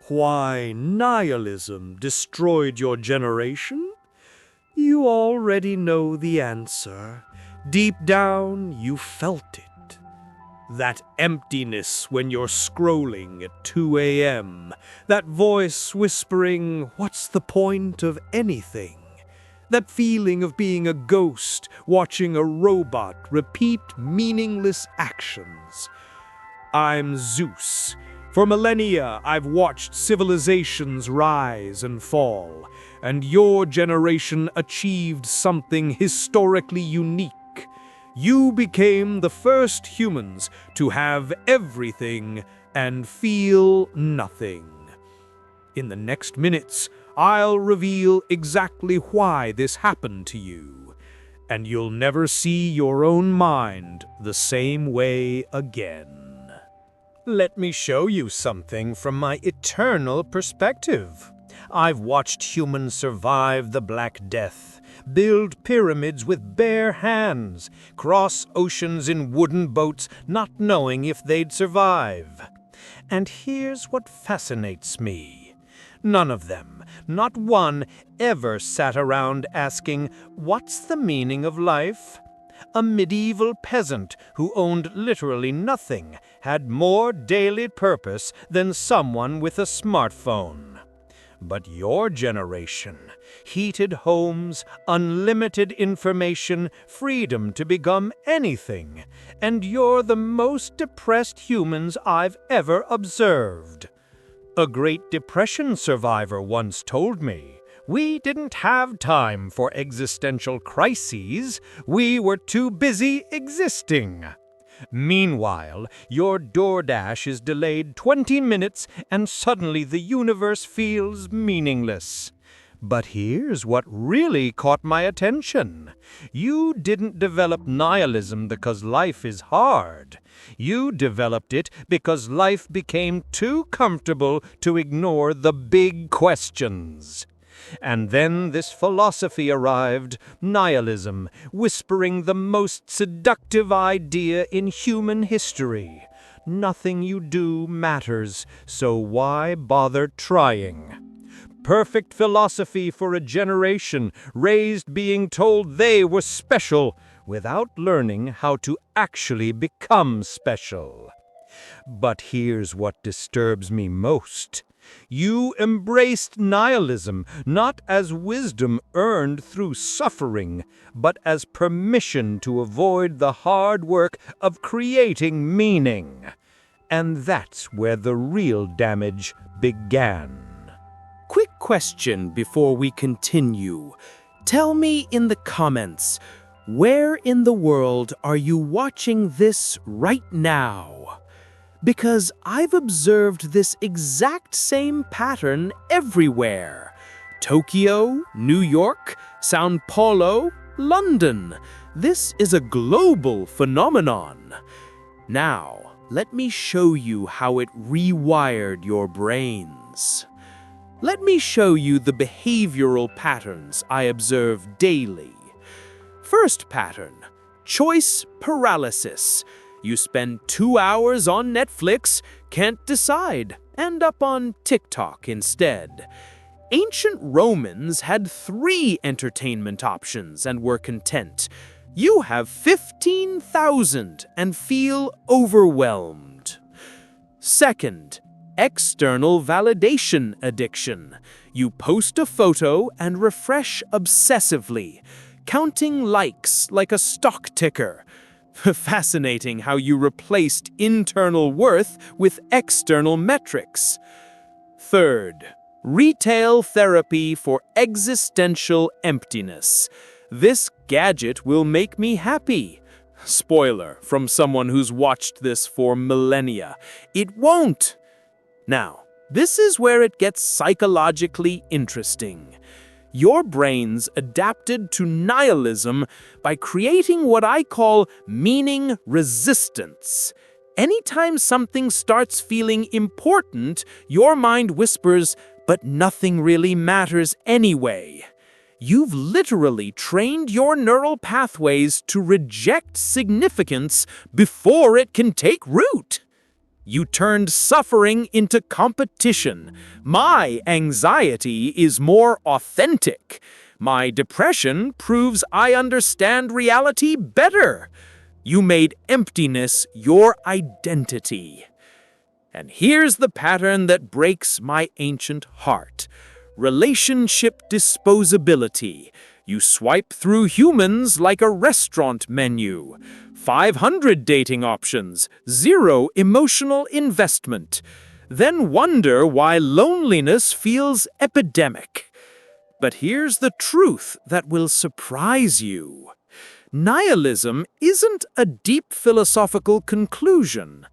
Why nihilism destroyed your generation? You already know the answer. Deep down, you felt it. That emptiness when you're scrolling at 2 a.m. That voice whispering, "What's the point of anything?" That feeling of being a ghost watching a robot repeat meaningless actions. I'm Zeus. For millennia, I've watched civilizations rise and fall, and your generation achieved something historically unique. You became the first humans to have everything and feel nothing. In the next minutes, I'll reveal exactly why this happened to you, and you'll never see your own mind the same way again. Let me show you something from my eternal perspective. I've watched humans survive the Black Death, build pyramids with bare hands, cross oceans in wooden boats not knowing if they'd survive. And here's what fascinates me. None of them, not one, ever sat around asking, "What's the meaning of life?" A medieval peasant who owned literally nothing had more daily purpose than someone with a smartphone. But your generation, heated homes, unlimited information, freedom to become anything, and you're the most depressed humans I've ever observed. A Great Depression survivor once told me, "We didn't have time for existential crises. We were too busy existing." Meanwhile, your DoorDash is delayed 20 minutes and suddenly the universe feels meaningless. But here's what really caught my attention. You didn't develop nihilism because life is hard. You developed it because life became too comfortable to ignore the big questions. And then this philosophy arrived, nihilism, whispering the most seductive idea in human history. Nothing you do matters, so why bother trying? Perfect philosophy for a generation raised being told they were special without learning how to actually become special. But here's what disturbs me most. You embraced nihilism not as wisdom earned through suffering, but as permission to avoid the hard work of creating meaning. And that's where the real damage began. Quick question before we continue. Tell me in the comments, where in the world are you watching this right now? Because I've observed this exact same pattern everywhere. Tokyo, New York, São Paulo, London. This is a global phenomenon. Now, let me show you how it rewired your brains. Let me show you the behavioral patterns I observe daily. First pattern, choice paralysis. You spend 2 hours on Netflix, can't decide, end up on TikTok instead. Ancient Romans had 3 entertainment options and were content. You have 15,000 and feel overwhelmed. Second, external validation addiction. You post a photo and refresh obsessively, counting likes like a stock ticker. Fascinating how you replaced internal worth with external metrics. Third, retail therapy for existential emptiness. This gadget will make me happy. Spoiler from someone who's watched this for millennia. It won't. Now, this is where it gets psychologically interesting. Your brains adapted to nihilism by creating what I call meaning resistance. Anytime something starts feeling important, your mind whispers, "But nothing really matters anyway." You've literally trained your neural pathways to reject significance before it can take root. You turned suffering into competition. My anxiety is more authentic. My depression proves I understand reality better. You made emptiness your identity. And here's the pattern that breaks my ancient heart. Relationship disposability. You swipe through humans like a restaurant menu. 500 dating options, 0 emotional investment. Then wonder why loneliness feels epidemic. But here's the truth that will surprise you. Nihilism isn't a deep philosophical conclusion.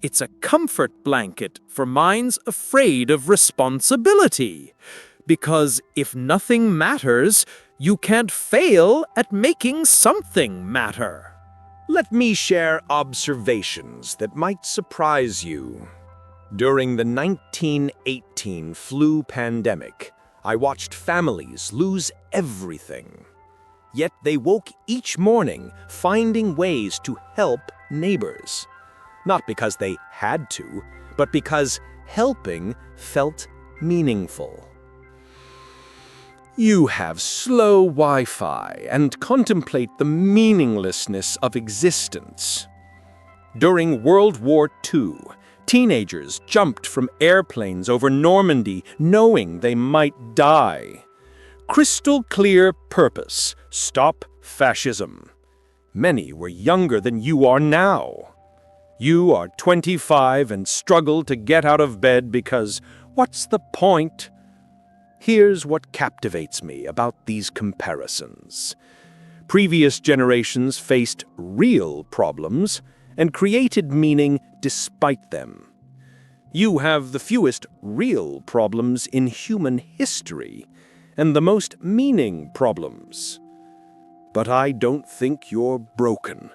It's a comfort blanket for minds afraid of responsibility. Because if nothing matters, you can't fail at making something matter. Let me share observations that might surprise you. During the 1918 flu pandemic, I watched families lose everything. Yet they woke each morning finding ways to help neighbors. Not because they had to, but because helping felt meaningful. You have slow Wi-Fi and contemplate the meaninglessness of existence. During World War II, teenagers jumped from airplanes over Normandy knowing they might die. Crystal clear purpose: stop fascism. Many were younger than you are now. You are 25 and struggle to get out of bed because what's the point? Here's what captivates me about these comparisons. Previous generations faced real problems and created meaning despite them. You have the fewest real problems in human history and the most meaning problems. But I don't think you're broken.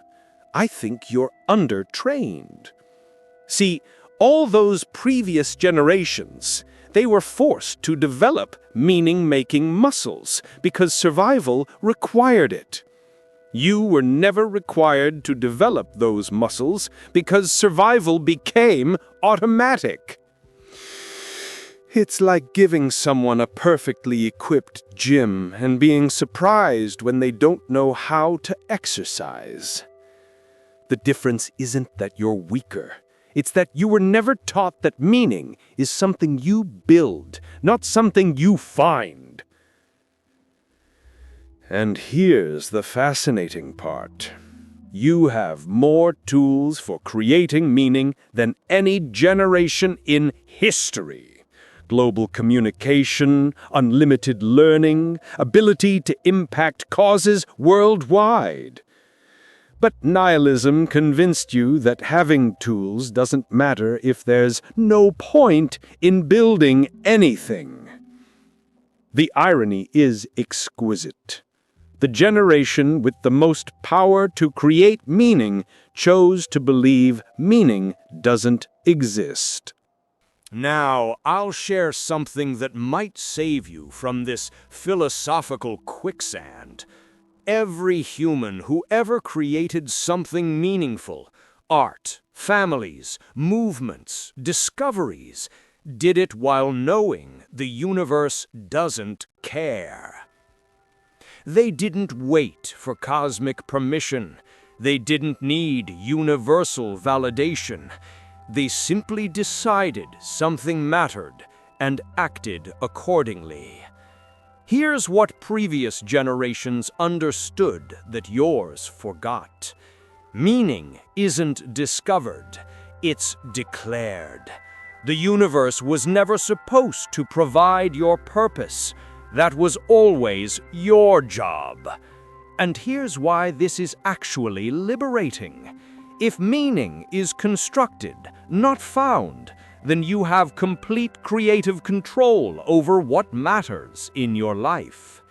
I think you're undertrained. See, all those previous generations, they were forced to develop meaning-making muscles because survival required it. You were never required to develop those muscles because survival became automatic. It's like giving someone a perfectly equipped gym and being surprised when they don't know how to exercise. The difference isn't that you're weaker. It's that you were never taught that meaning is something you build, not something you find. And here's the fascinating part. You have more tools for creating meaning than any generation in history. Global communication, unlimited learning, ability to impact causes worldwide. But nihilism convinced you that having tools doesn't matter if there's no point in building anything. The irony is exquisite. The generation with the most power to create meaning chose to believe meaning doesn't exist. Now, I'll share something that might save you from this philosophical quicksand. Every human who ever created something meaningful, art, families, movements, discoveries, did it while knowing the universe doesn't care. They didn't wait for cosmic permission. They didn't need universal validation. They simply decided something mattered and acted accordingly. Here's what previous generations understood that yours forgot. Meaning isn't discovered, it's declared. The universe was never supposed to provide your purpose. That was always your job. And here's why this is actually liberating. If meaning is constructed, not found, then you have complete creative control over what matters in your life.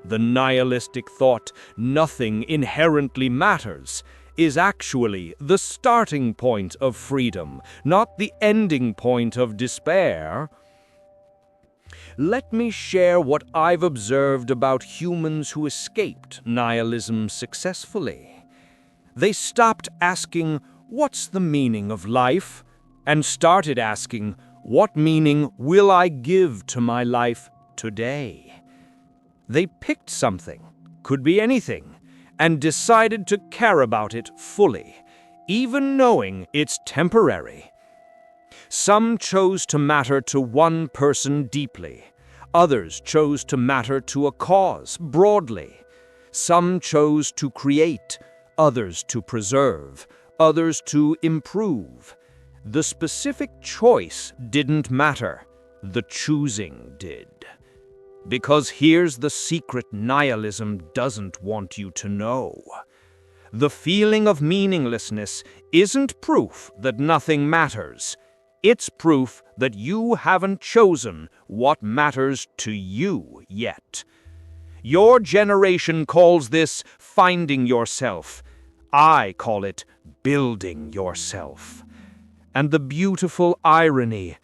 The nihilistic thought, nothing inherently matters, is actually the starting point of freedom, not the ending point of despair. Let me share what I've observed about humans who escaped nihilism successfully. They stopped asking, "What's the meaning of life?" and started asking, what meaning will I give to my life today? They picked something, could be anything, and decided to care about it fully, even knowing it's temporary. Some chose to matter to one person deeply. Others chose to matter to a cause broadly. Some chose to create, others to preserve, others to improve. The specific choice didn't matter. The choosing did. Because here's the secret nihilism doesn't want you to know. The feeling of meaninglessness isn't proof that nothing matters. It's proof that you haven't chosen what matters to you yet. Your generation calls this finding yourself. I call it building yourself. And the beautiful irony,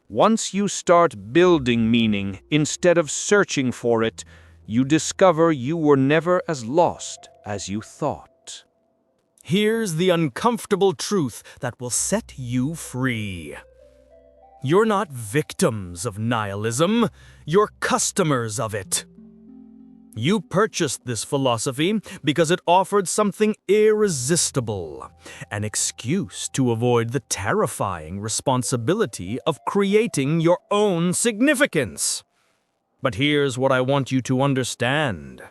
once you start building meaning instead of searching for it, you discover you were never as lost as you thought. Here's the uncomfortable truth that will set you free. You're not victims of nihilism, you're customers of it. You purchased this philosophy because it offered something irresistible, an excuse to avoid the terrifying responsibility of creating your own significance. But here's what I want you to understand.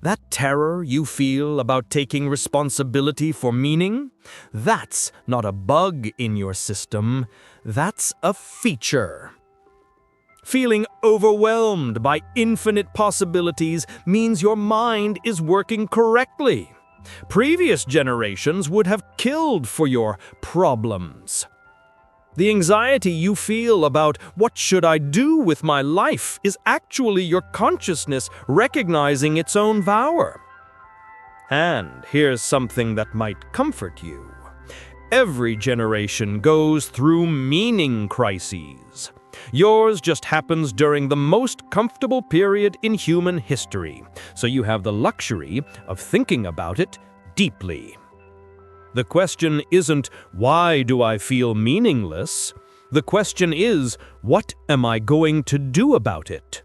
That terror you feel about taking responsibility for meaning, that's not a bug in your system, that's a feature. Feeling overwhelmed by infinite possibilities means your mind is working correctly. Previous generations would have killed for your problems. The anxiety you feel about what should I do with my life is actually your consciousness recognizing its own power. And here's something that might comfort you. Every generation goes through meaning crises. Yours just happens during the most comfortable period in human history, so you have the luxury of thinking about it deeply. The question isn't, why do I feel meaningless? The question is, what am I going to do about it?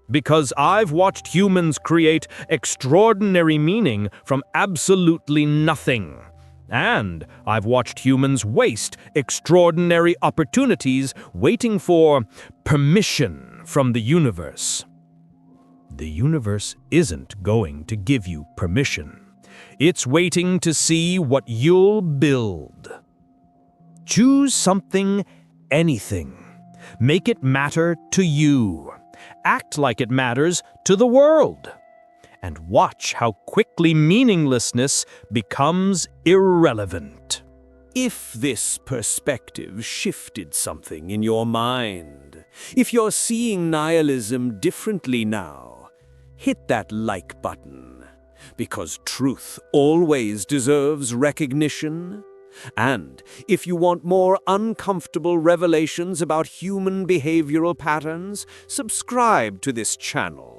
Because I've watched humans create extraordinary meaning from absolutely nothing. And I've watched humans waste extraordinary opportunities waiting for permission from the universe. The universe isn't going to give you permission. It's waiting to see what you'll build. Choose something, anything. Make it matter to you. Act like it matters to the world. And watch how quickly meaninglessness becomes irrelevant. If this perspective shifted something in your mind, if you're seeing nihilism differently now, hit that like button, because truth always deserves recognition. And if you want more uncomfortable revelations about human behavioral patterns, subscribe to this channel.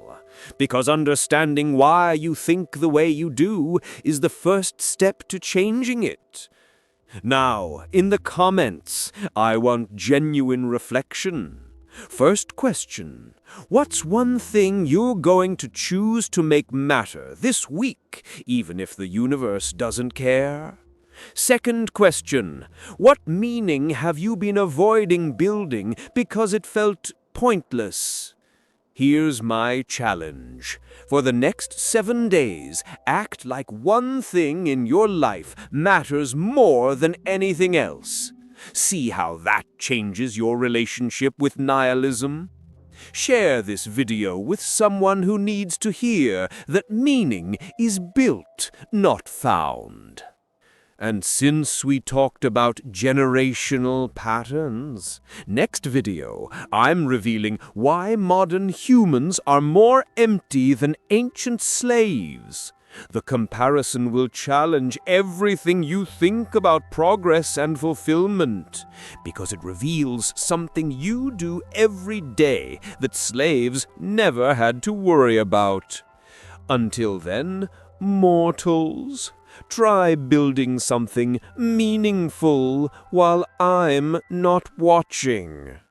Because understanding why you think the way you do is the first step to changing it. Now, in the comments, I want genuine reflection. First question, what's one thing you're going to choose to make matter this week, even if the universe doesn't care? Second question, what meaning have you been avoiding building because it felt pointless? Here's my challenge. For the next 7 days, act like one thing in your life matters more than anything else. See how that changes your relationship with nihilism. Share this video with someone who needs to hear that meaning is built, not found. And since we talked about generational patterns, next video I'm revealing why modern humans are more empty than ancient slaves. The comparison will challenge everything you think about progress and fulfillment, because it reveals something you do every day that slaves never had to worry about. Until then, mortals, Try building something meaningful while I'm not watching.